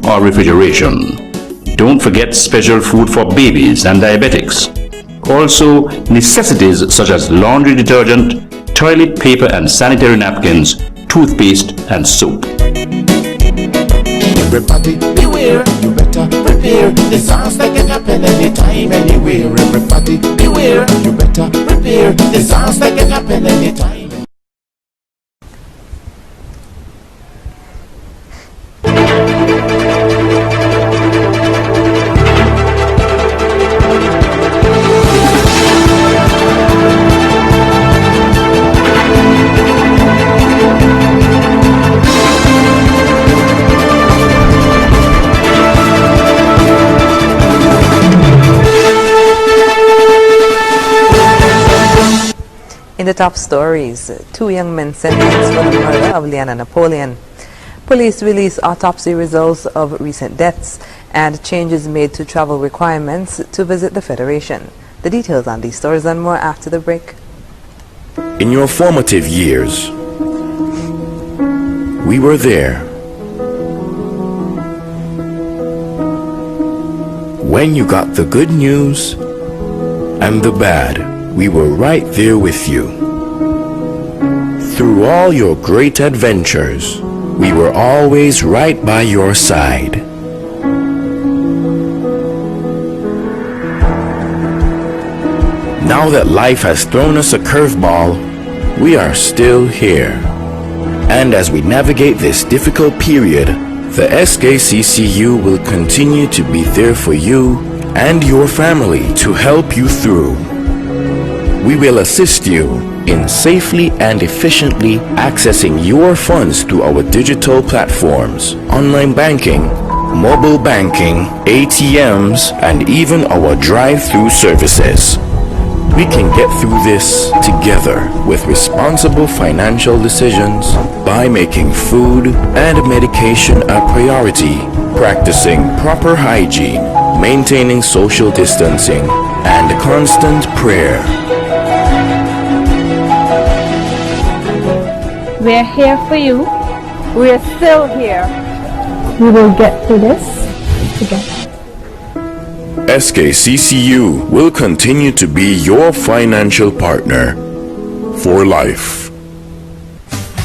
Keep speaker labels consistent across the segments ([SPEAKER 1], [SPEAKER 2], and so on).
[SPEAKER 1] cooking or refrigeration. Don't forget special food for babies and diabetics. Also, necessities such as laundry detergent, toilet paper and sanitary napkins, toothpaste and soap.
[SPEAKER 2] Everybody beware, you better prepare. Disaster can happen anytime, anywhere. Everybody beware, you better prepare. Disaster can happen anytime.
[SPEAKER 3] In the top stories, 2 young men sentenced for the murder of Leanna Napoleon. Police release autopsy results of recent deaths and changes made to travel requirements to visit the Federation. The details on these stories and more after the break.
[SPEAKER 4] In your formative years, we were there. When you got the good news and the bad, we were right there with you. Through all your great adventures, we were always right by your side. Now that life has thrown us a curveball, we are still here. And as we navigate this difficult period, the SKCCU will continue to be there for you and your family to help you through. We will assist you in safely and efficiently accessing your funds through our digital platforms, online banking, mobile banking, ATMs, and even our drive-through services. We can get through this together with responsible financial decisions by making food and medication a priority, practicing proper hygiene, maintaining social distancing, and constant prayer.
[SPEAKER 5] We're here for you. We're still here. We will get through this together.
[SPEAKER 4] SKCCU will continue to be your financial partner for life.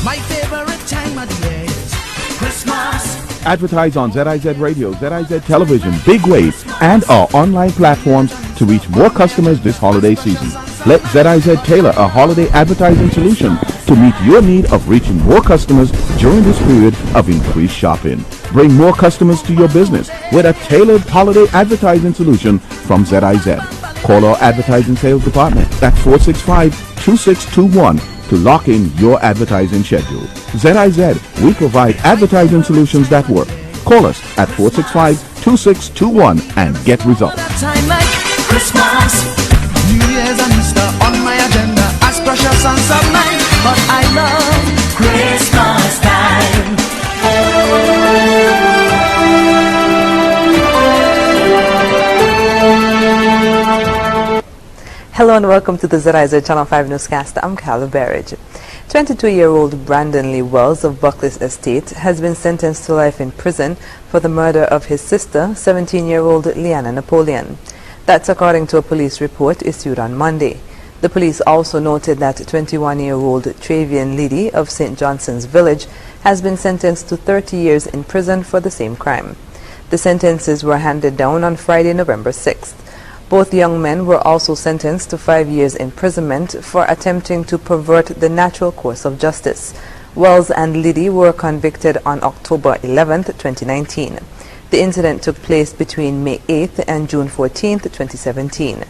[SPEAKER 2] My favorite time of the year is Christmas.
[SPEAKER 6] Advertise on ZIZ Radio, ZIZ Television, Big Wave, and our online platforms to reach more customers this holiday season. Let ZIZ tailor a holiday advertising solution to meet your need of reaching more customers during this period of increased shopping. Bring more customers to your business with a tailored holiday advertising solution from ZIZ. Call our advertising sales department at 465-2621 to lock in your advertising schedule. ZIZ, we provide advertising solutions that work. Call us at 465-2621 and get results.
[SPEAKER 2] New Year's and Easter on my agenda as precious songs of mine, but I love Christmas time.
[SPEAKER 3] Hello and welcome to the ZIZ Channel 5 newscast. I'm Carla Berridge. 22-year-old Brandon Lee Wells of Buckley's Estate has been sentenced to life in prison for the murder of his sister, 17-year-old Leanna Napoleon. That's according to a police report issued on Monday. The police also noted that 21-year-old Travian Liddy of St. Johnson's Village has been sentenced to 30 years in prison for the same crime. The sentences were handed down on Friday, November 6th. Both young men were also sentenced to 5 years imprisonment for attempting to pervert the natural course of justice. Wells and Liddy were convicted on October 11, 2019. The incident took place between May 8th and June 14th, 2017.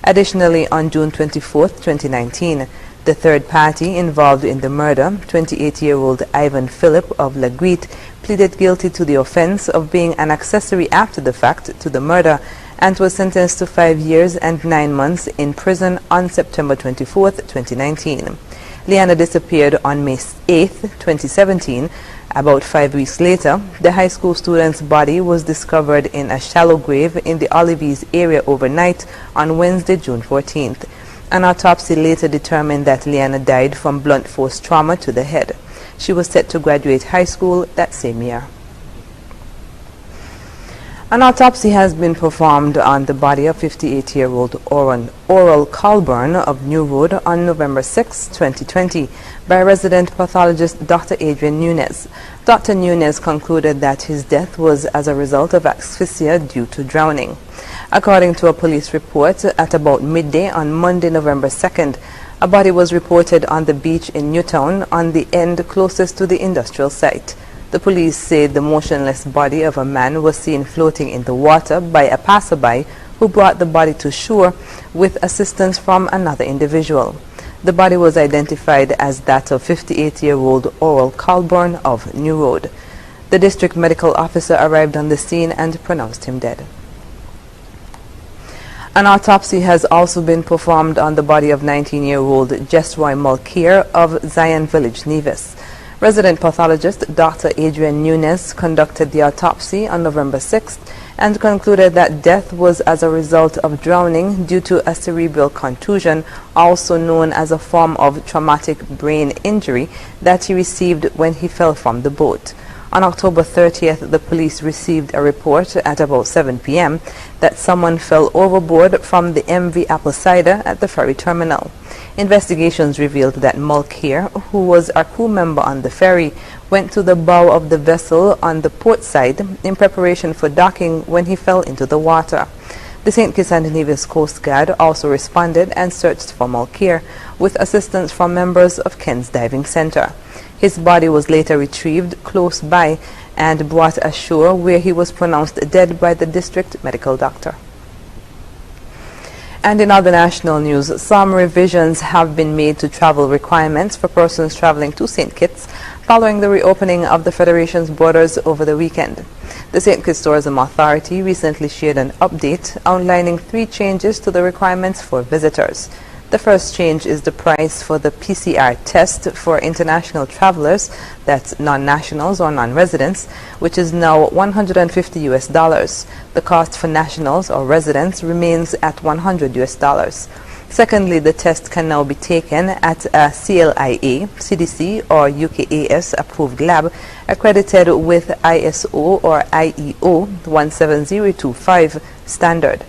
[SPEAKER 3] Additionally, on June 24th, 2019, the third party involved in the murder, 28-year-old Ivan Phillip of Laguite, pleaded guilty to the offense of being an accessory after the fact to the murder and was sentenced to 5 years and 9 months in prison on September 24th, 2019. Leanna disappeared on May 8th, 2017. About 5 weeks later, the high school student's body was discovered in a shallow grave in the Olives area overnight on Wednesday, June 14th. An autopsy later determined that Leanna died from blunt force trauma to the head. She was set to graduate high school that same year. An autopsy has been performed on the body of 58-year-old Oral Colburn of New Road on November 6, 2020, by resident pathologist Dr. Adrian Nunes. Dr. Nunes concluded that his death was as a result of asphyxia due to drowning. According to a police report, at about midday on Monday, November 2nd, a body was reported on the beach in Newtown on the end closest to the industrial site. The police say the motionless body of a man was seen floating in the water by a passerby who brought the body to shore with assistance from another individual. The body was identified as that of 58-year-old Oral Colburn of New Road. The district medical officer arrived on the scene and pronounced him dead. An autopsy has also been performed on the body of 19-year-old Jesroy Mulcair of Zion Village, Nevis. Resident pathologist Dr. Adrian Nunes conducted the autopsy on November 6th and concluded that death was as a result of drowning due to a cerebral contusion, also known as a form of traumatic brain injury, that he received when he fell from the boat. On October 30th, the police received a report at about 7 p.m. that someone fell overboard from the MV Apple Cider at the ferry terminal. Investigations revealed that Mulcair, who was a crew member on the ferry, went to the bow of the vessel on the port side in preparation for docking when he fell into the water. The St. Kitts and Nevis Coast Guard also responded and searched for Mulcair with assistance from members of Ken's Diving Center. His body was later retrieved close by and brought ashore, where he was pronounced dead by the district medical doctor. And in other national news, some revisions have been made to travel requirements for persons traveling to St. Kitts following the reopening of the Federation's borders over the weekend. The St. Kitts Tourism Authority recently shared an update outlining 3 changes to the requirements for visitors. The first change is the price for the PCR test for international travelers, that's non-nationals or non-residents, which is now $150. The cost for nationals or residents remains at $100. Secondly, the test can now be taken at a CLIA, CDC or UKAS approved lab accredited with ISO or IEO 17025 standard.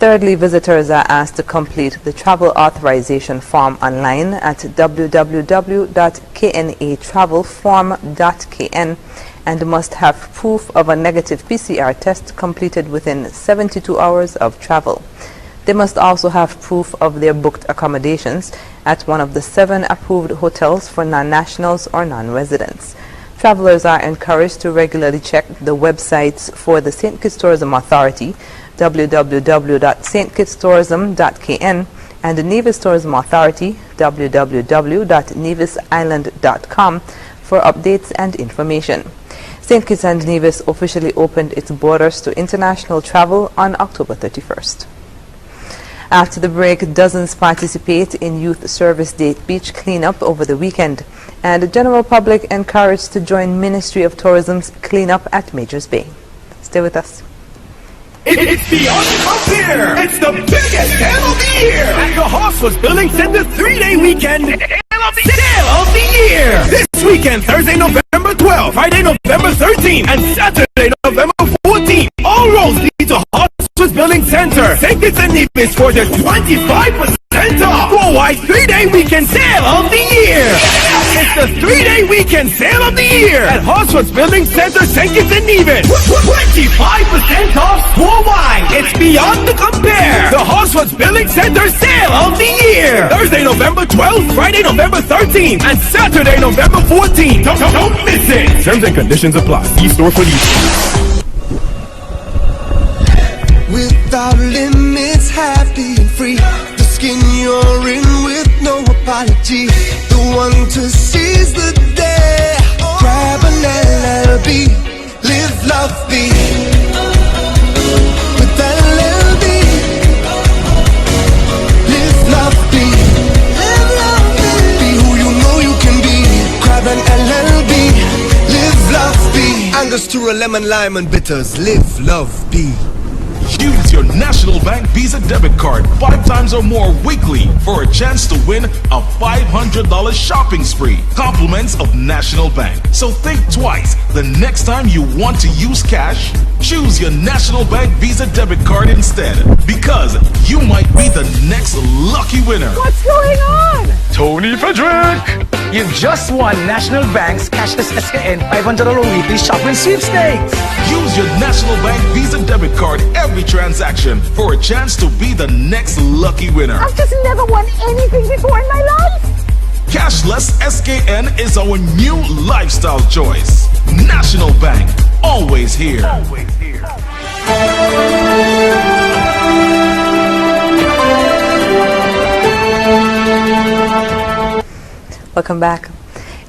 [SPEAKER 3] Thirdly, visitors are asked to complete the travel authorization form online at www.knatravelform.kn and must have proof of a negative PCR test completed within 72 hours of travel. They must also have proof of their booked accommodations at one of the 7 approved hotels for non-nationals or non-residents. Travelers are encouraged to regularly check the websites for the St. Kitts Tourism Authority, www.stkitstourism.kn, and the Nevis Tourism Authority, www.nevisisland.com, for updates and information. St. Kitts and Nevis officially opened its borders to international travel on October 31st. After the break, dozens participate in Youth Service Day beach cleanup over the weekend, and the general public encouraged to join Ministry of Tourism's cleanup at Majors Bay. Stay with us.
[SPEAKER 7] It's the Up Here! It's the biggest sale of the year! At the Hospice Building Center 3-day weekend sale of the year! This weekend, Thursday, November 12th, Friday, November 13th, and Saturday, November 14th. All roads lead to Hospice Building Center. St. Kitts and Nevis for the 25% off. Worldwide 3-day weekend sale of the year! It's the 3-day weekend sale of the year at Hospice Building Center, St. Kitts and Nevis. 25% off worldwide. It's beyond the compare. The Hospice Building Center sale of the year. Thursday, November 12th, Friday, November 13th, and Saturday, November 14th. Don't miss it. Terms and conditions apply. See store for details.
[SPEAKER 8] Without limits, happy and free. The skin you're in with no apology. The one to seize the day. Grab an LLB. Live, love, be. With LLB. Live, love, be. Live, love, be. Be who you know you can be. Grab an LLB. Live, love, be. Angostura, lemon, lime, and bitters. Live, love, be.
[SPEAKER 7] Use your National Bank Visa debit card 5 times or more weekly for a chance to win a $500 shopping spree. Compliments of National Bank. So think twice the next time you want to use cash. Choose your National Bank Visa debit card instead, because you might be the next lucky winner.
[SPEAKER 5] What's going on?
[SPEAKER 7] Tony Frederick!
[SPEAKER 9] You've just won National Bank's cashless SKN $500 weekly shopping sweepstakes.
[SPEAKER 7] Use your National Bank Visa debit card every transaction for a chance to be the next lucky winner.
[SPEAKER 5] I've just never won anything before in my life.
[SPEAKER 7] Cashless SKN is our new lifestyle choice. National Bank, always here. Always here.
[SPEAKER 3] Welcome back.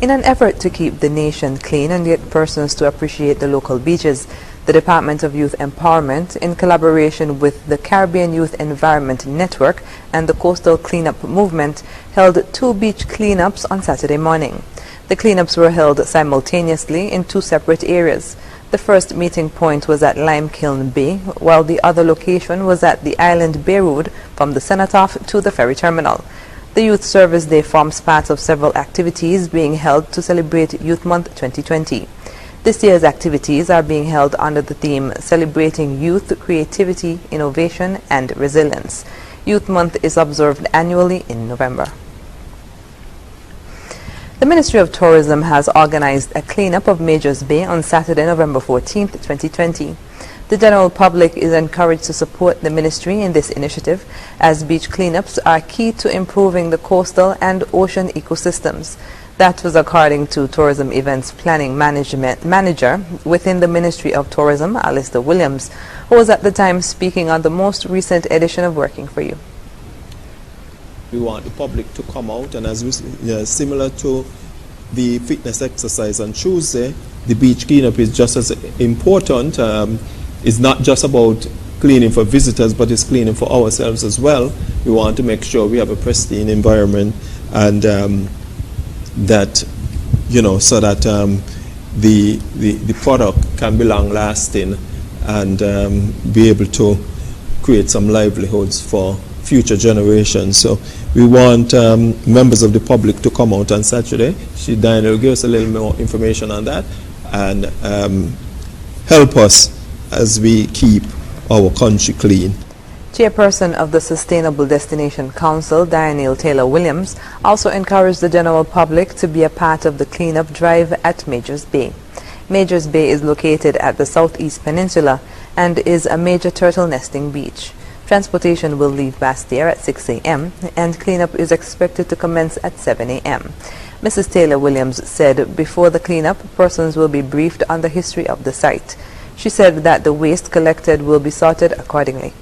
[SPEAKER 3] In an effort to keep the nation clean and get persons to appreciate the local beaches, the Department of Youth Empowerment, in collaboration with the Caribbean Youth Environment Network and the Coastal Cleanup Movement, held 2 beach cleanups on Saturday morning. The cleanups were held simultaneously in 2 separate areas. The first meeting point was at Limekiln Bay, while the other location was at the Island Bay Road from the Cenotaph to the ferry terminal. The Youth Service Day forms part of several activities being held to celebrate Youth Month 2020. This year's activities are being held under the theme Celebrating Youth, Creativity, Innovation and Resilience. Youth Month is observed annually in November. The Ministry of Tourism has organized a cleanup of Majors Bay on Saturday, November 14, 2020. The general public is encouraged to support the ministry in this initiative, as beach cleanups are key to improving the coastal and ocean ecosystems. That was according to Tourism Events Planning Manager within the Ministry of Tourism, Alistair Williams, who was at the time speaking on the most recent edition of Working for You.
[SPEAKER 10] We want the public to come out, and as we, similar to the fitness exercise on Tuesday, the beach cleanup is just as important. It's not just about cleaning for visitors, but it's cleaning for ourselves as well. We want to make sure we have a pristine environment, and that, you know, so that the product can be long lasting and be able to create some livelihoods for future generations. So we want members of the public to come out on Saturday. Diana will give us a little more information on that and help us as we keep our country clean.
[SPEAKER 3] Chairperson of the Sustainable Destination Council, Dianne Taylor-Williams, also encouraged the general public to be a part of the cleanup drive at Majors Bay. Majors Bay is located at the southeast peninsula and is a major turtle nesting beach. Transportation will leave Bastyr at 6 a.m. and cleanup is expected to commence at 7 a.m. Mrs. Taylor-Williams said before the cleanup, persons will be briefed on the history of the site. She said that the waste collected will be sorted accordingly.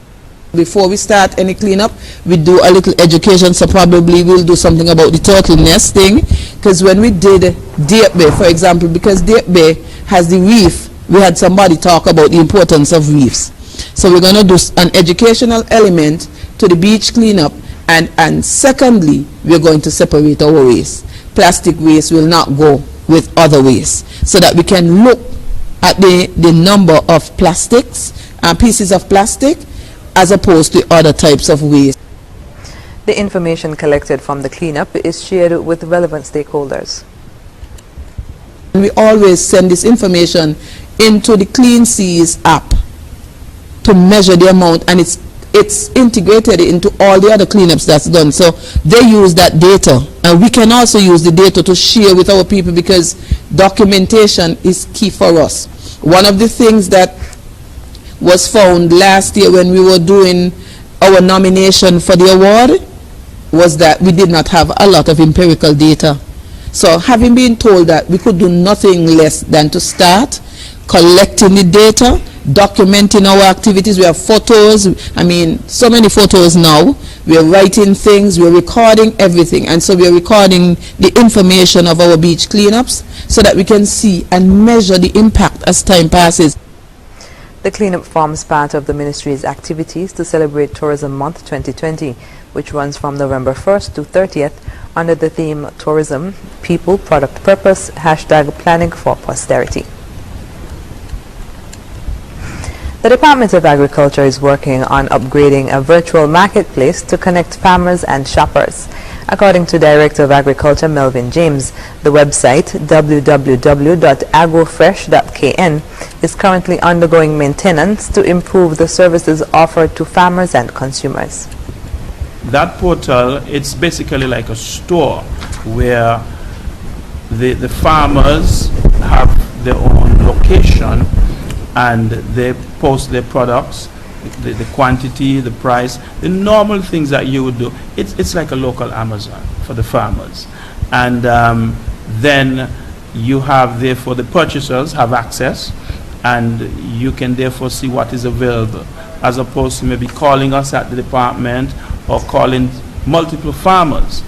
[SPEAKER 11] Before we start any cleanup, we do a little education, so probably we'll do something about the turtle nesting, because when we did Date Bay, for example, because Date Bay has the reef, we had somebody talk about the importance of reefs. So we're going to do an educational element to the beach cleanup, and secondly, we're going to separate our waste. Plastic waste will not go with other waste, so that we can look at the number of plastics and pieces of plastic as opposed to other types of waste.
[SPEAKER 3] The information collected from the cleanup is shared with relevant stakeholders.
[SPEAKER 11] We always send this information into the Clean Seas app to measure the amount, and it's integrated into all the other cleanups that's done. So they use that data, and we can also use the data to share with our people, because documentation is key for us. One of the things that was found last year when we were doing our nomination for the award was that we did not have a lot of empirical data. So having been told that we could do nothing less than to start collecting the data, documenting our activities. We have photos, I mean, so many photos now. We are writing things, we are recording everything, and so we are recording the information of our beach cleanups so that we can see and measure the impact as time passes.
[SPEAKER 3] The cleanup forms part of the ministry's activities to celebrate Tourism Month 2020, which runs from November 1st to 30th under the theme Tourism, People, Product, Purpose, #Planning for Posterity. The Department of Agriculture is working on upgrading a virtual marketplace to connect farmers and shoppers. According to Director of Agriculture Melvin James, the website www.agrofresh.kn is currently undergoing maintenance to improve the services offered to farmers and consumers.
[SPEAKER 12] That portal, it's basically like a store where the farmers have their own location and they post their products, the quantity, the price, the normal things that you would do. It's like a local Amazon for the farmers. And then you have, therefore, the purchasers have access, and you can therefore see what is available, as opposed to maybe calling us at the department or calling multiple farmers.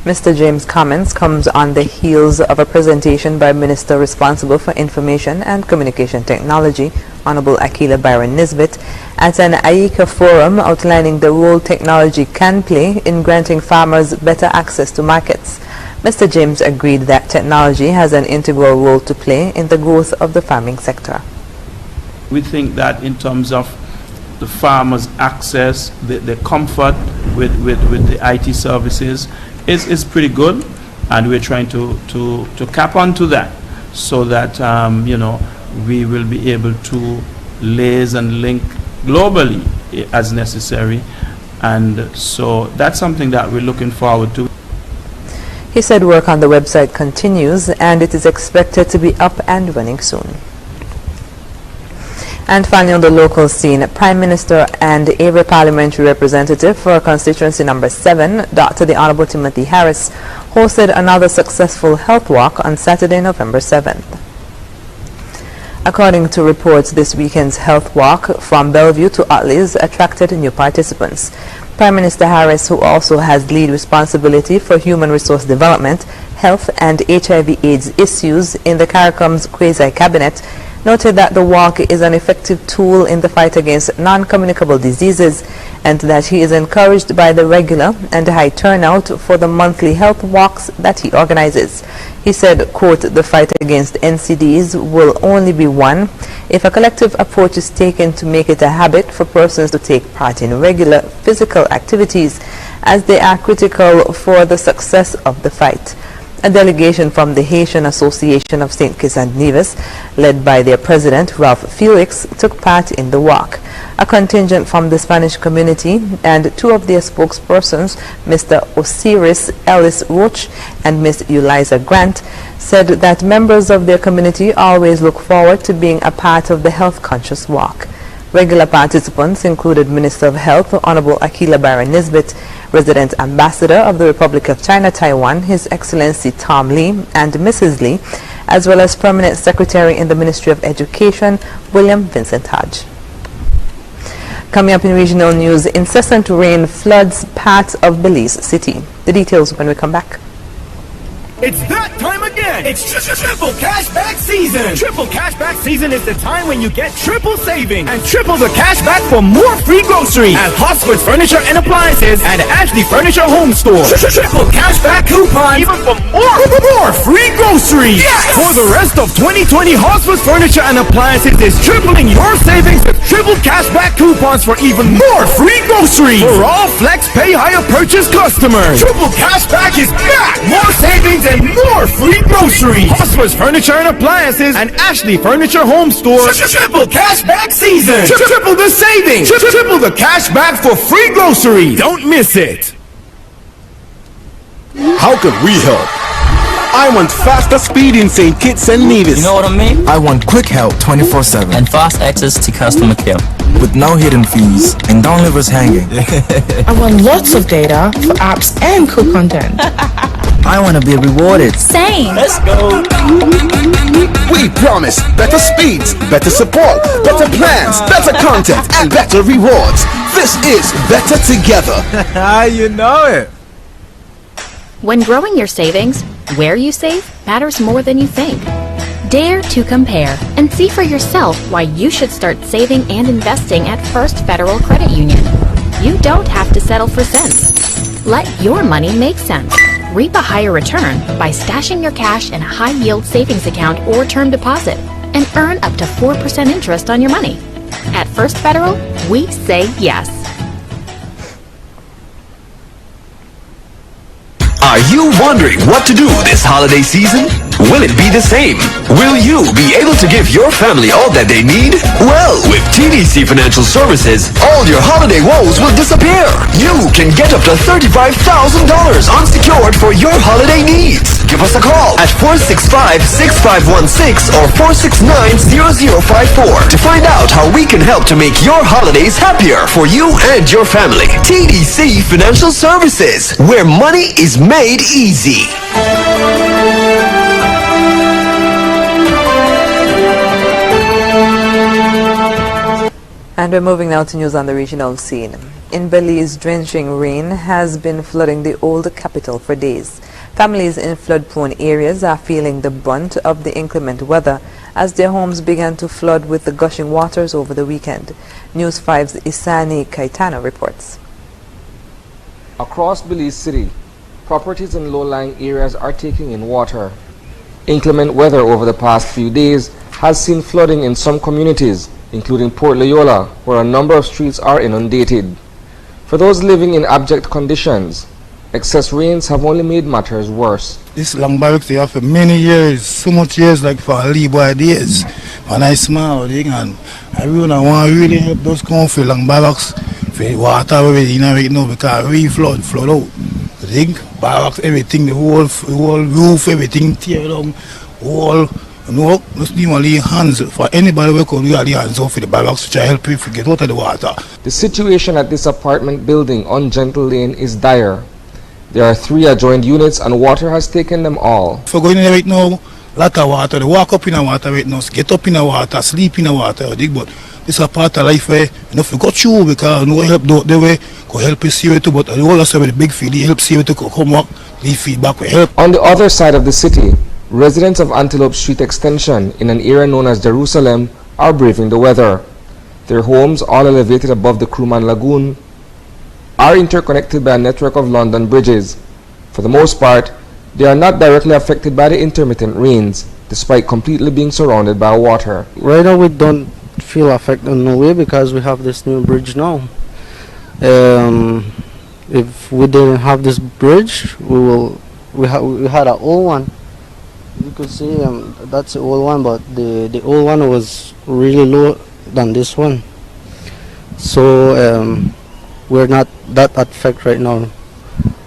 [SPEAKER 3] Mr. James' comments comes on the heels of a presentation by Minister responsible for Information and Communication Technology, Honorable Akila Byron Nisbet, at an AICA forum outlining the role technology can play in granting farmers better access to markets. Mr. James agreed that technology has an integral role to play in the growth of the farming sector.
[SPEAKER 12] We think that in terms of the farmers' access, the comfort with the IT services is pretty good, and we're trying to cap onto that so that we will be able to liaise and link globally as necessary, and so that's something that we're looking forward to.
[SPEAKER 3] He said work on the website continues and it is expected to be up and running soon. And finally, on the local scene, Prime Minister and Avery Parliamentary Representative for constituency number 7, Dr. the Honorable Timothy Harris, hosted another successful health walk on Saturday, November 7th. According to reports, this weekend's health walk from Bellevue to Utleys attracted new participants. Prime Minister Harris, who also has lead responsibility for human resource development, health and HIV/AIDS issues in the CARICOM's quasi-cabinet, noted that the walk is an effective tool in the fight against non-communicable diseases and that he is encouraged by the regular and high turnout for the monthly health walks that he organizes. He said, quote, "The fight against NCDs will only be won if a collective approach is taken to make it a habit for persons to take part in regular physical activities, as they are critical for the success of the fight." A delegation from the Haitian Association of St. Kitts and Nevis, led by their president, Ralph Felix, took part in the walk. A contingent from the Spanish community and two of their spokespersons, Mr. Osiris Ellis Roach and Ms. Eliza Grant, said that members of their community always look forward to being a part of the health-conscious walk. Regular participants included Minister of Health, Honorable Akila Byron Nisbet, Resident Ambassador of the Republic of China, Taiwan, His Excellency Tom Lee, and Mrs. Lee, as well as Permanent Secretary in the Ministry of Education, William Vincent Hodge. Coming up in regional news, incessant rain floods parts of Belize City. The details when we come back.
[SPEAKER 7] It's that time again! It's triple cashback season! Triple cashback season is the time when you get triple savings and triple the cashback for more free groceries at Hosford's Furniture and Appliances and Ashley Furniture Home Store. Triple cashback coupons, even for more free groceries! Yes! For the rest of 2020, Hosford's Furniture and Appliances is tripling your savings with triple cashback coupons for even more free groceries for all Flex Pay Higher purchase customers. Triple cashback is back! More savings and more free groceries. Hosford's Furniture and Appliances and Ashley Furniture Home Store. Triple cashback season. Triple the savings. Triple the cashback for free groceries. Don't miss it.
[SPEAKER 13] How could we help? I want faster speed in St. Kitts and Nevis.
[SPEAKER 14] You know what I mean?
[SPEAKER 13] I want quick help 24/7
[SPEAKER 14] and fast access to customer care
[SPEAKER 13] with no hidden fees and don't leave us hanging.
[SPEAKER 15] I want lots of data for apps and cool content.
[SPEAKER 14] I want to be rewarded.
[SPEAKER 15] Same.
[SPEAKER 14] Let's go.
[SPEAKER 13] We promise better speeds, better support, better plans, better content, and better rewards. This is Better Together.
[SPEAKER 16] You know it.
[SPEAKER 17] When growing your savings, where you save matters more than you think. Dare to compare and see for yourself why you should start saving and investing at First Federal Credit Union. You don't have to settle for cents. Let your money make sense. Reap a higher return by stashing your cash in a high-yield savings account or term deposit and earn up to 4% interest on your money. At First Federal, we say yes.
[SPEAKER 18] Are you wondering what to do this holiday season? Will it be the same? Will you be able to give your family all that they need? Well, with TDC Financial Services, all your holiday woes will disappear. You can get up to $35,000 unsecured for your holiday needs. Give us a call at 465-6516 or 469-0054 to find out how we can help to make your holidays happier for you and your family. TDC Financial Services, where money is made easy.
[SPEAKER 3] And we're moving now to news on the regional scene. In Belize, drenching rain has been flooding the old capital for days. Families in flood-prone areas are feeling the brunt of the inclement weather as their homes began to flood with the gushing waters over the weekend. News 5's Isani Kaitana reports.
[SPEAKER 19] Across Belize City, properties in low-lying areas are taking in water. Inclement weather over the past few days has seen flooding in some communities, including Port Loyola, where a number of streets are inundated. For those living in abject conditions, excess rains have only made matters worse.
[SPEAKER 20] This long barracks here for many years, so much years like for Lee boy days. And I smile and I really help those come for long barracks for water already right now because we flood out. I think barracks, everything, the whole roof, everything tear down, whole. No, just need to hands for anybody who can lay hands off for the barracks to help you get out of the water.
[SPEAKER 19] The situation at this apartment building on Gentle Lane is dire. There are 3 adjoined units and water has taken them all.
[SPEAKER 20] If you go in there right now, lot of water, they walk up in the water right now, get up in the water, sleep in the water, but this is a part of life where you know, if you got you because no help the way go help you see it too, but the whole of the big field help see it to come up, leave feedback with help.
[SPEAKER 19] On the other side of the city, residents of Antelope Street Extension in an area known as Jerusalem are braving the weather. Their homes, all elevated above the Crewman Lagoon, are interconnected by a network of London bridges. For the most part, they are not directly affected by the intermittent rains, despite completely being surrounded by water.
[SPEAKER 21] Right now we don't feel affected in no way because we have this new bridge now. If we didn't have this bridge, we had an old one. You could see that's the old one, but the old one was really low than this one. So we're not that affected right now.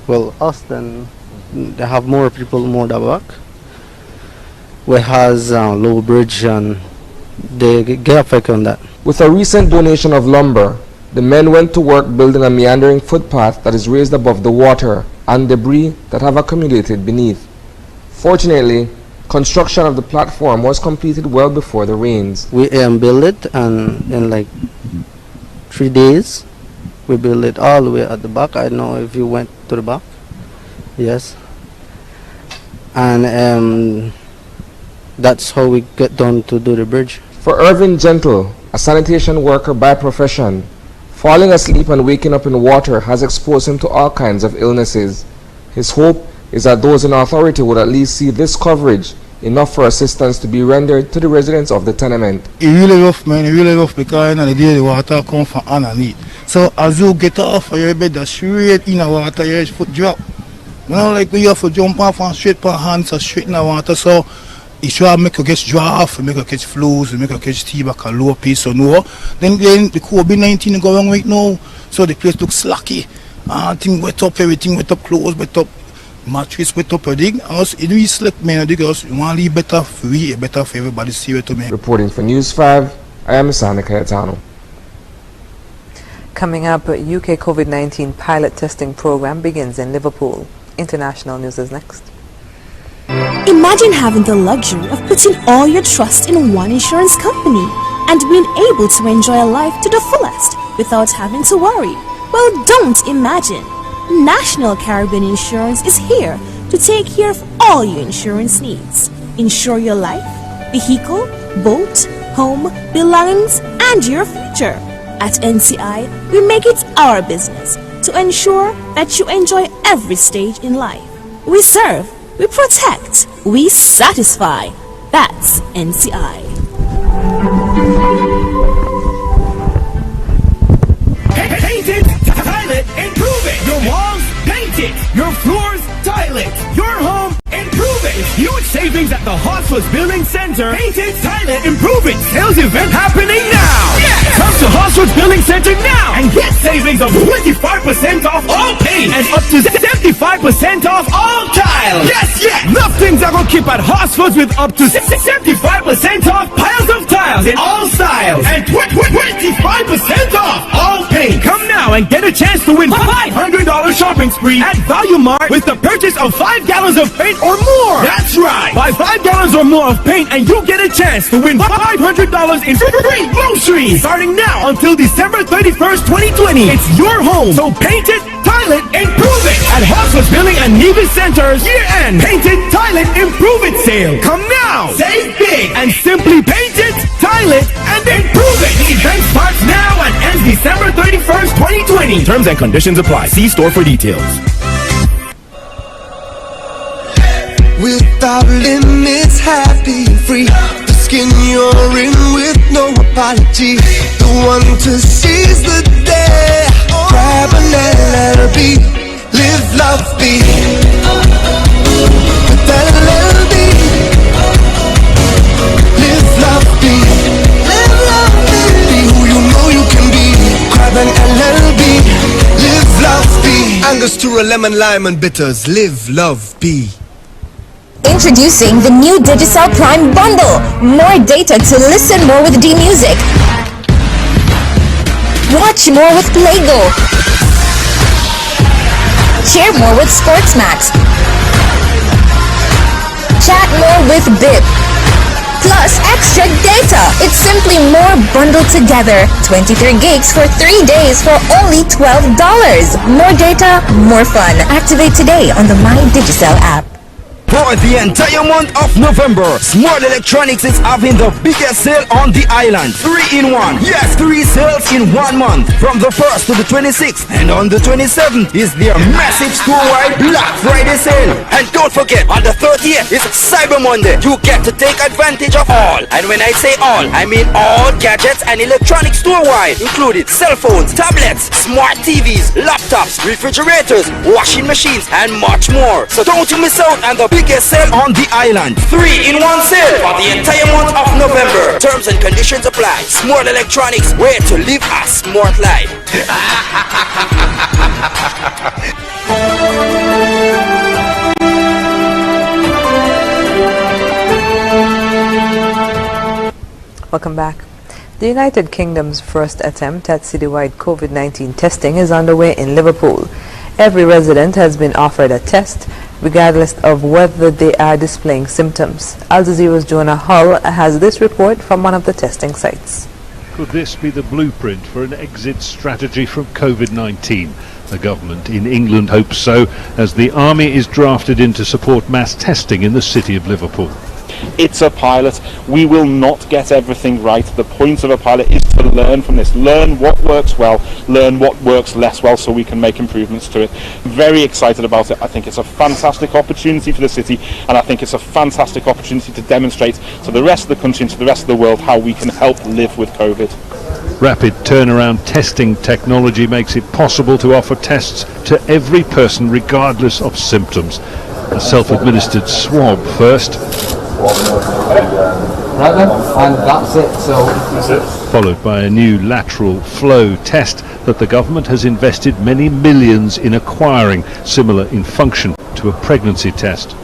[SPEAKER 21] Well, us then they have more people more than back. We has low bridge and they get affected on that.
[SPEAKER 19] With a recent donation of lumber, the men went to work building a meandering footpath that is raised above the water and debris that have accumulated beneath. Fortunately, construction of the platform was completed well before the rains.
[SPEAKER 21] We built it, and in like 3 days, we built it all the way at the back. I don't know if you went to the back. Yes. And that's how we get done to do the bridge.
[SPEAKER 19] For Irvin Gentle, a sanitation worker by profession, falling asleep and waking up in water has exposed him to all kinds of illnesses. His hope is that those in authority would at least see this coverage enough for assistance to be rendered to the residents of the tenement.
[SPEAKER 20] It's really rough, man. It's really rough because in the day the water comes from underneath. So as you get off of your bed, that's straight in the water, your foot drop. You know, like you have to jump off and straight per hands or straight in the water. So it should make you get dry off, make you catch flus, make you catch T-back a low piece or no. Then the COVID-19 going right now, so the place looks slacky. Things wet up, everything wet up, clothes wet up. Mattress with up a dig, us it is select men because you want to leave better for we, better for everybody see it to me.
[SPEAKER 19] Reporting for News 5, I am Isani Kaitana.
[SPEAKER 3] Coming up, UK COVID-19 pilot testing program begins in Liverpool. International news is next.
[SPEAKER 22] Imagine having the luxury of putting all your trust in one insurance company and being able to enjoy a life to the fullest without having to worry. Well, don't imagine. National Caribbean Insurance is here to take care of all your insurance needs. Insure your life, vehicle, boat, home, belongings, and your future. At NCI, we make it our business to ensure that you enjoy every stage in life. We serve, we protect, we satisfy. That's NCI.
[SPEAKER 7] Hospital's Building Center, Paint It, Tile It, Improve It sales event happening now. Yes! Come to Hospital's Building Center now and get savings of 25% off all paint and up to 75% off all tiles. Yes, yes! Nothing's are gonna keep at Hospital's with up to 75% off piles of tiles in all styles and 25% off all paint. Come now and get a chance to win $500 shopping spree at Value Mart with the purchase of 5 gallons of paint or more. That's right. Buy 5 gallons or more of paint and you get a chance to win $500 in free groceries. Starting now until December 31st, 2020. It's your home. So paint it, tile it, improve it at Hospital's Building and Nevis Center's year-end Paint It, Tile It, Improve It sale. Come now. Save big and simply paint it, tile it, and improve it. The event starts now and ends December 31st, 2020. Terms and conditions apply. See store for details.
[SPEAKER 8] Without limits, happy and free. The skin you're in with no apology. The one to seize the day. Grab an LLB. Live, love, be. With LLB. Live, love, be. Live, love, be. Be who you know you can be. Grab an LLB. Live, love, be. Angostura, lemon, lime and bitters. Live, love, be.
[SPEAKER 1] Introducing the new Digicel Prime Bundle. More data to listen more with D-Music. Watch more with Playgo. Share more with Sportsmax. Chat more with Bip. Plus extra data. It's simply more bundled together. 23 gigs for 3 days for only $12. More data, more fun. Activate today on the My Digicel app.
[SPEAKER 13] For the entire month of November, Smart Electronics is having the biggest sale on the island. 3 in 1. Yes, 3 sales in 1 month. From the 1st to the 26th. And on the 27th is their massive store-wide Black Friday sale. And don't forget, on the 30th is Cyber Monday. You get to take advantage of all. And when I say all, I mean all gadgets and electronics store-wide. Included cell phones, tablets, smart TVs, laptops, refrigerators, washing machines, and much more. So don't you miss out on the biggest sale on the island. 3 in 1 sale for the entire month of November. Terms and conditions apply. Smart Electronics, where to live a smart life.
[SPEAKER 3] Welcome back. The United Kingdom's first attempt at citywide COVID-19 testing is underway in Liverpool. Every resident has been offered a test, regardless of whether they are displaying symptoms. Al Jazeera's Jonah Hull has this report from one of the testing sites.
[SPEAKER 4] Could this be the blueprint for an exit strategy from COVID-19? The government in England hopes so, as the army is drafted in to support mass testing in the city of Liverpool.
[SPEAKER 23] It's a pilot. We will not get everything right. The point of a pilot is to learn from this. Learn what works well, learn what works less well so we can make improvements to it. Very excited about it. I think it's a fantastic opportunity for the city, and I think it's a fantastic opportunity to demonstrate to the rest of the country and to the rest of the world how we can help live with COVID.
[SPEAKER 4] Rapid turnaround testing technology makes it possible to offer tests to every person regardless of symptoms. A self-administered swab first.
[SPEAKER 19] Right then, and that's it.
[SPEAKER 4] Followed by a new lateral flow test that the government has invested many millions in acquiring, similar in function to a pregnancy test.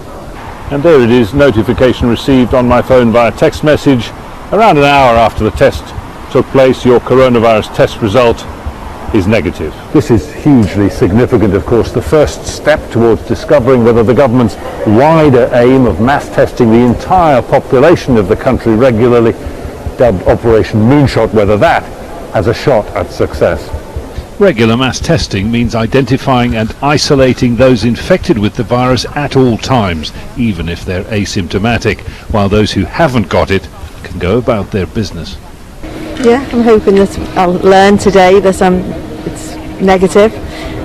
[SPEAKER 4] And there it is, notification received on my phone via text message. Around an hour after the test took place, your coronavirus test result is negative. This is hugely significant, of course, the first step towards discovering whether the government's wider aim of mass testing the entire population of the country regularly, dubbed Operation Moonshot, whether that has a shot at success. Regular mass testing means identifying and isolating those infected with the virus at all times, even if they're asymptomatic, while those who haven't got it can go about their business.
[SPEAKER 24] Yeah, I'm hoping that I'll learn today that it's negative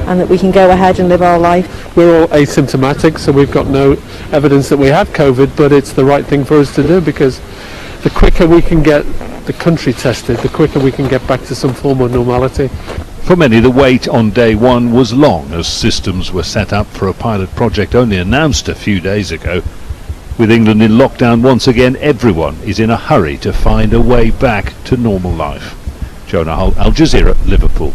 [SPEAKER 24] and that we can go ahead and live our life.
[SPEAKER 25] We're all asymptomatic, so we've got no evidence that we have COVID, but it's the right thing for us to do, because the quicker we can get the country tested, the quicker we can get back to some form of normality.
[SPEAKER 4] For many, the wait on day one was long, as systems were set up for a pilot project only announced a few days ago. With England in lockdown once again, everyone is in a hurry to find a way back to normal life. Jonah Hull, Al Jazeera, Liverpool.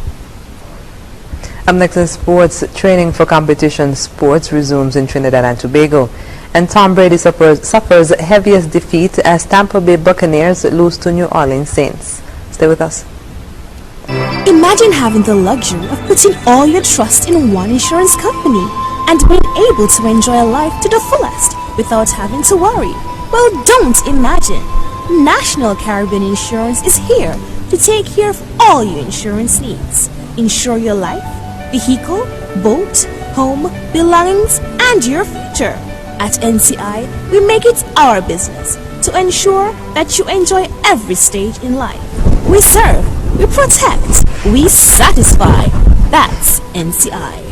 [SPEAKER 3] Up next in sports, training for competition sports resumes in Trinidad and Tobago. And Tom Brady suffers heaviest defeat as Tampa Bay Buccaneers lose to New Orleans Saints. Stay with us.
[SPEAKER 22] Imagine having the luxury of putting all your trust in one insurance company and being able to enjoy life to the fullest without having to worry. Well, don't imagine. National Caribbean Insurance is here to take care of all your insurance needs. Insure your life, vehicle, boat, home, belongings, and your future. At NCI, we make it our business to ensure that you enjoy every stage in life. We serve, we protect, we satisfy. That's NCI.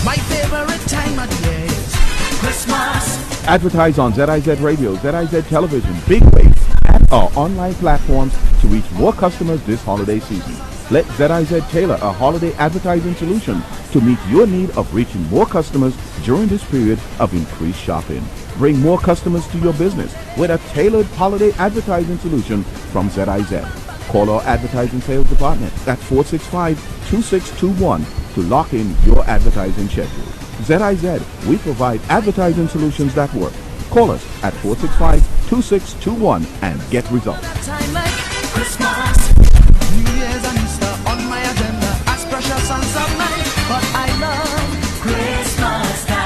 [SPEAKER 7] My favorite time of the year is Christmas.
[SPEAKER 2] Advertise on ZIZ Radio, ZIZ Television, Big Waves, and our online platforms to reach more customers this holiday season. Let ZIZ tailor a holiday advertising solution to meet your need of reaching more customers during this period of increased shopping. Bring more customers to your business with a tailored holiday advertising solution from ZIZ. Call our advertising sales department at 465-2621 to lock in your advertising schedule. ZIZ, we provide advertising solutions that work. Call us at 465-2621 and get results.
[SPEAKER 7] Time like Christmas, New Year's and Easter on my agenda as precious sons of mine, but I love Christmas time.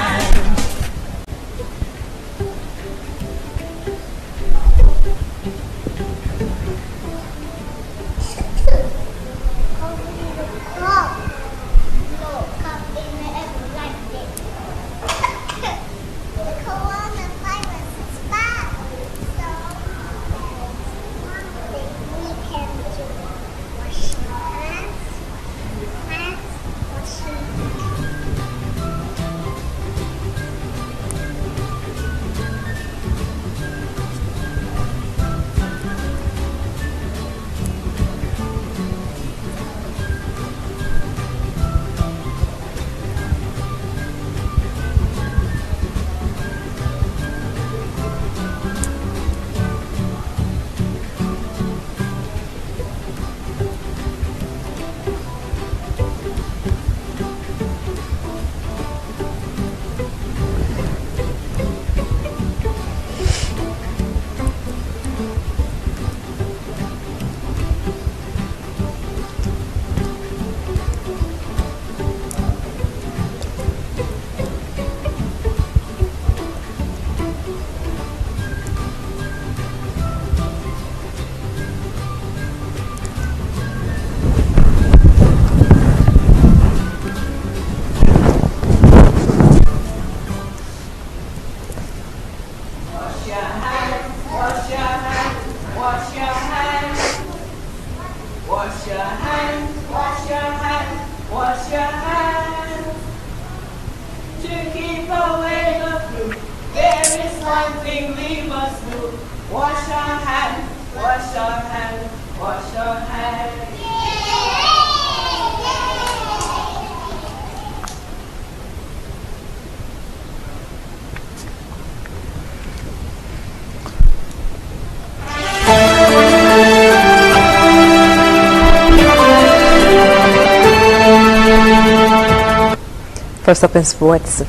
[SPEAKER 3] First up in sports,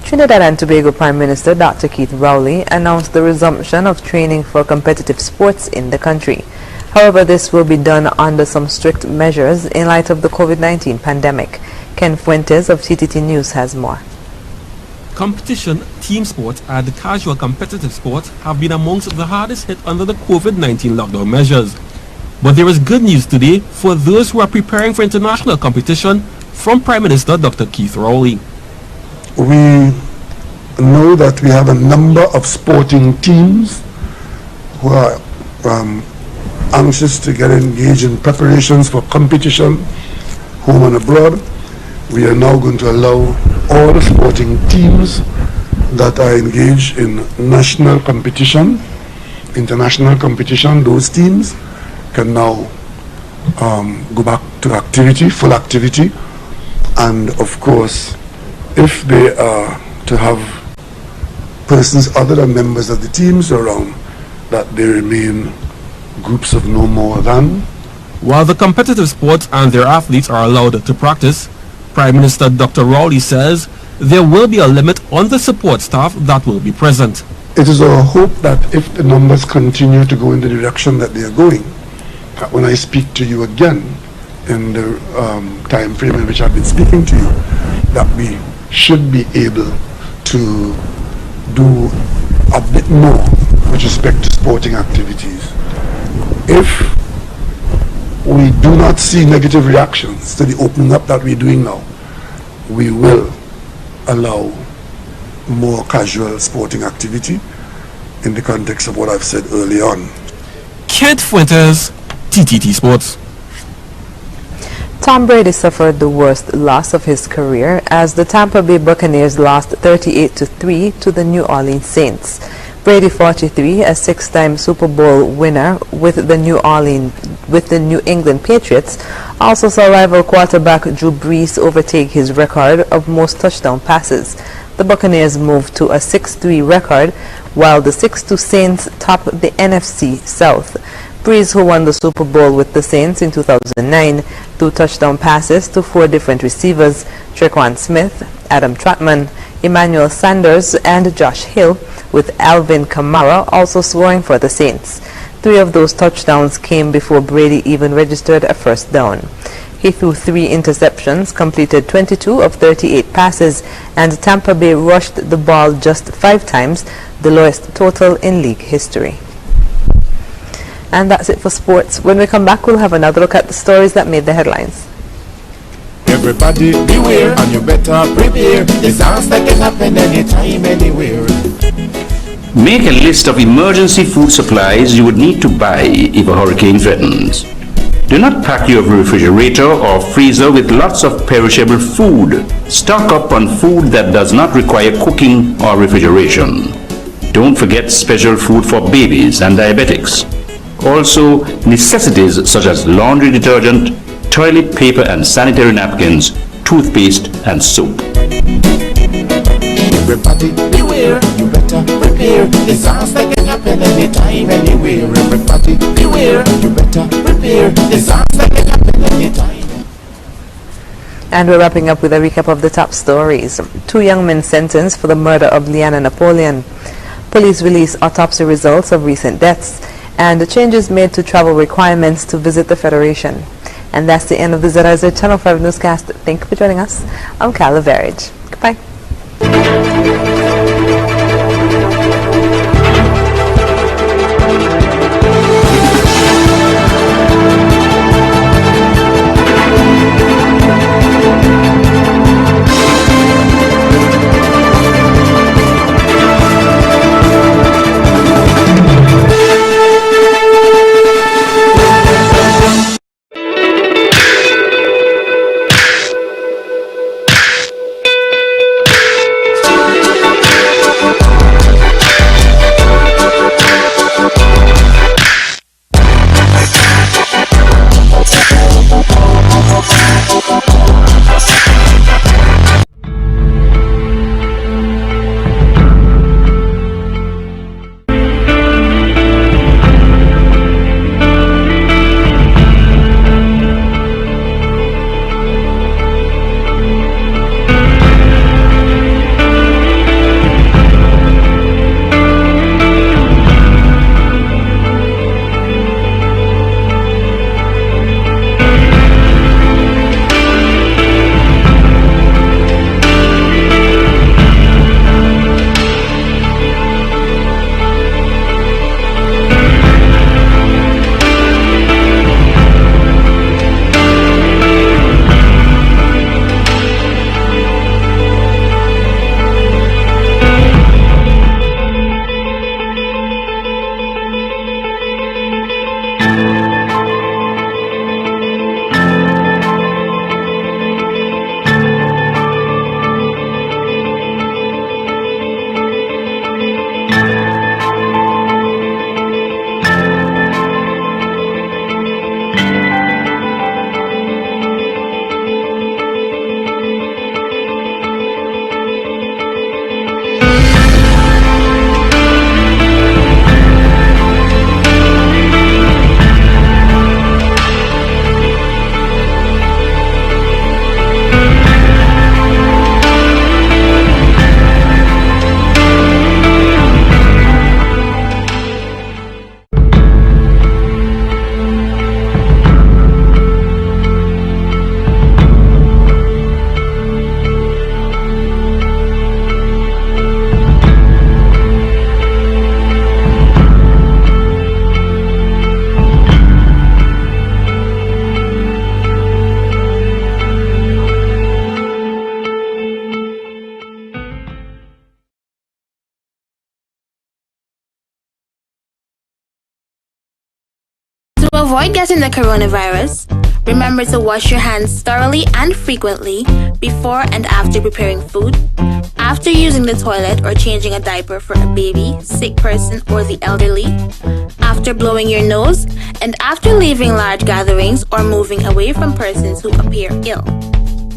[SPEAKER 3] Trinidad and Tobago Prime Minister Dr. Keith Rowley announced the resumption of training for competitive sports in the country. However, this will be done under some strict measures in light of the COVID-19 pandemic. Ken Fuentes of TTT News has more.
[SPEAKER 5] Competition, team sport, and the casual competitive sport have been amongst the hardest hit under the COVID-19 lockdown measures. But there is good news today for those who are preparing for international competition from Prime Minister Dr. Keith Rowley.
[SPEAKER 6] We know that we have a number of sporting teams who are anxious to get engaged in preparations for competition home and abroad. We are now going to allow all sporting teams that are engaged in national competition, international competition, those teams can now go back to activity, full activity, and of course if they are to have persons other than members of the teams around, that they remain groups of no more than.
[SPEAKER 5] While the competitive sports and their athletes are allowed to practice, Prime Minister Dr. Rowley says there will be a limit on the support staff that will be present.
[SPEAKER 6] It is our hope that if the numbers continue to go in the direction that they are going, that when I speak to you again in the time frame in which I've been speaking to you, that we should be able to do a bit more with respect to sporting activities. If we do not see negative reactions to the opening up that we're doing now, we will allow more casual sporting activity in the context of what I've said early on.
[SPEAKER 5] Kent Fuentes, TTT Sports.
[SPEAKER 3] Tom Brady suffered the worst loss of his career as the Tampa Bay Buccaneers lost 38-3 to the New Orleans Saints. Brady, 43, a six-time Super Bowl winner with the New England Patriots, also saw rival quarterback Drew Brees overtake his record of most touchdown passes. The Buccaneers moved to a 6-3 record, while the 6-2 Saints topped the NFC South. Brees, who won the Super Bowl with the Saints in 2009, threw touchdown passes to four different receivers: Tre'Quan Smith, Adam Trautman, Emmanuel Sanders, and Josh Hill, with Alvin Kamara also scoring for the Saints. Three of those touchdowns came before Brady even registered a first down. He threw 3 interceptions, completed 22 of 38 passes, and Tampa Bay rushed the ball just 5 times, the lowest total in league history. And that's it for sports. When we come back, we'll have another look at the stories that made the headlines.
[SPEAKER 9] Everybody beware, and you better prepare. Disaster can happen anytime, anywhere.
[SPEAKER 10] Make a list of emergency food supplies you would need to buy if a hurricane threatens. Do not pack your refrigerator or freezer with lots of perishable food. Stock up on food that does not require cooking or refrigeration. Don't forget special food for babies and diabetics. Also, necessities such as laundry detergent, toilet paper and sanitary napkins, toothpaste and soap.
[SPEAKER 9] Everybody beware, you better prepare. Disaster can happen anytime, anywhere. Everybody beware, you better prepare. Disaster can happen anytime.
[SPEAKER 3] And we're wrapping up with a recap of the top stories. 2 young men sentenced for the murder of Leanna Napoleon. Police release autopsy results of recent deaths, and changes made to travel requirements to visit the Federation. And that's the end of the ZIZ Channel 5 newscast. Thank you for joining us. I'm Carla Verage. Goodbye.
[SPEAKER 11] To avoid getting the coronavirus, remember to wash your hands thoroughly and frequently before and after preparing food, after using the toilet or changing a diaper for a baby, sick person, or the elderly, after blowing your nose, and after leaving large gatherings or moving away from persons who appear ill.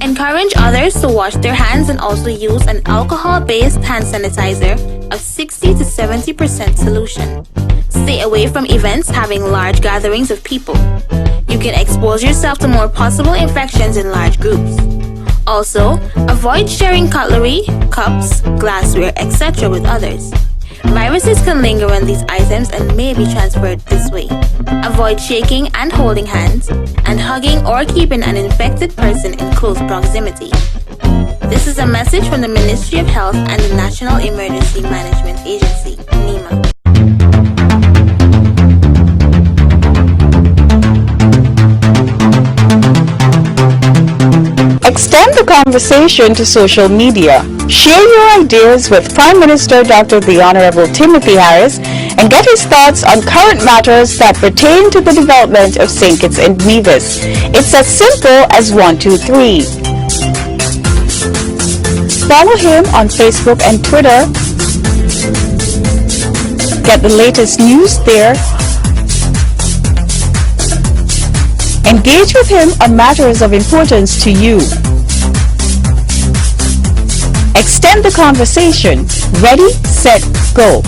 [SPEAKER 11] Encourage others to wash their hands and also use an alcohol-based hand sanitizer of 60 to 70% solution. Stay away from events having large gatherings of people. You can expose yourself to more possible infections in large groups. Also, avoid sharing cutlery, cups, glassware, etc. with others. Viruses can linger on these items and may be transferred this way. Avoid shaking and holding hands, and hugging or keeping an infected person in close proximity. This is a message from the Ministry of Health and the National Emergency Management Agency, NEMA.
[SPEAKER 12] Extend the conversation to social media. Share your ideas with Prime Minister Dr. the Honorable Timothy Harris and get his thoughts on current matters that pertain to the development of St. Kitts and Nevis. It's as simple as 1, 2, 3. Follow him on Facebook and Twitter. Get the latest news there. Engage with him on matters of importance to you. Extend the conversation. Ready, set, go.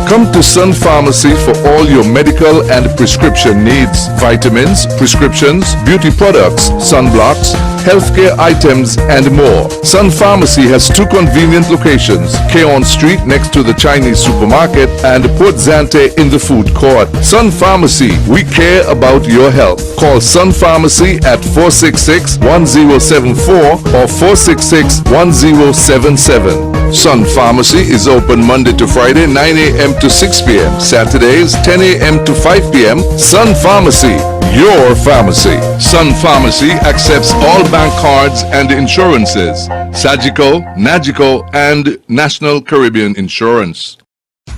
[SPEAKER 14] Come to Sun Pharmacy for all your medical and prescription needs. Vitamins, prescriptions, beauty products, sunblocks, healthcare items, and more. Sun Pharmacy has 2 convenient locations: Keon Street next to the Chinese supermarket and Port Zante in the food court. Sun Pharmacy, we care about your health. Call Sun Pharmacy at 466-1074 or 466-1077. Sun Pharmacy is open Monday to Friday 9 a.m. to 6 p.m. Saturdays 10 a.m. to 5 p.m. Sun Pharmacy, your pharmacy. Sun Pharmacy accepts all bank cards and insurances. Sagico, Nagico, and National Caribbean Insurance.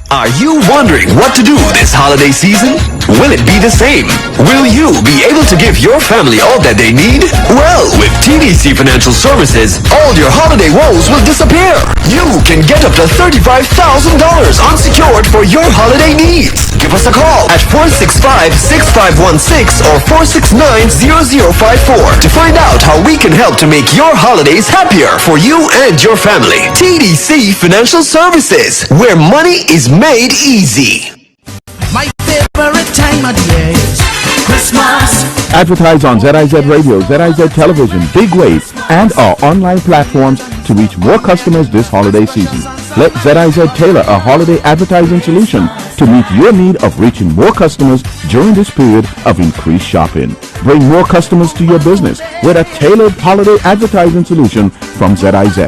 [SPEAKER 18] Are you wondering what to do this holiday season? Will it be the same? Will you be able to give your family all that they need? Well, with TDC Financial Services, all your holiday woes will disappear. You can get up to $35,000 unsecured for your holiday needs. Give us a call at 465-6516 or 469-0054 to find out how we can help to make your holidays happier for you and your family. TDC Financial Services, where money is made easy.
[SPEAKER 9] My favorite time of the year is Christmas.
[SPEAKER 2] Advertise on ZIZ Radio, ZIZ Television, Big Waves, and our online platforms to reach more customers this holiday season. Let ZIZ tailor a holiday advertising solution to meet your need of reaching more customers during this period of increased shopping. Bring more customers to your business with a tailored holiday advertising solution from ZIZ.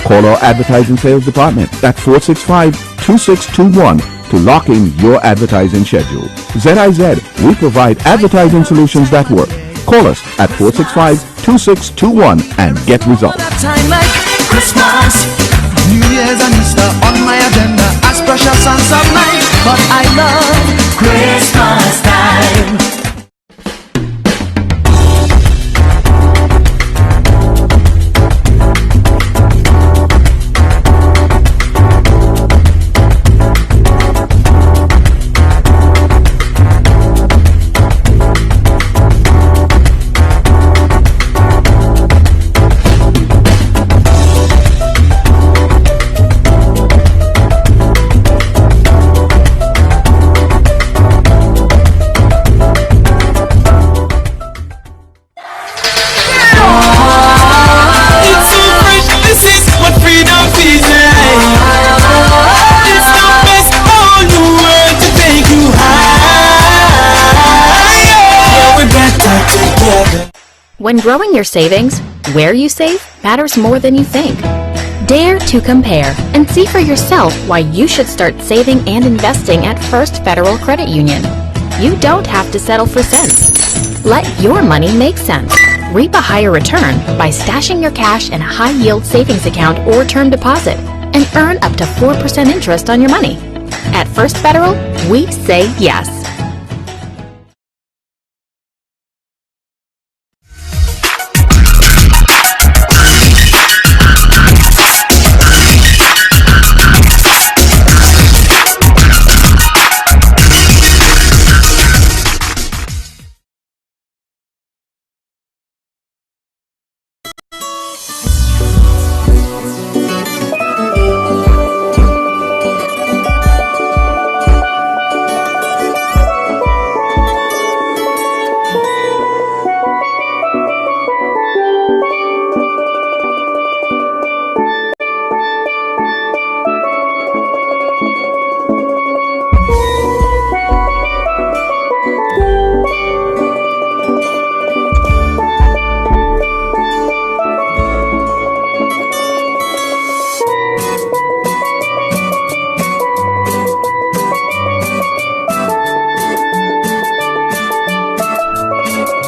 [SPEAKER 2] Call our advertising sales department at 465-2621 to lock in your advertising schedule. ZIZ, we provide advertising solutions that work. Call us at 465-2621 and get results.
[SPEAKER 9] Time like Christmas, New Year's and Easter on my agenda as precious and some night, but I love Christmas time.
[SPEAKER 17] When growing your savings, where you save matters more than you think. Dare to compare and see for yourself why you should start saving and investing at First Federal Credit Union. You don't have to settle for cents. Let your money make sense. Reap a higher return by stashing your cash in a high-yield savings account or term deposit and earn up to 4% interest on your money. At First Federal, we say yes.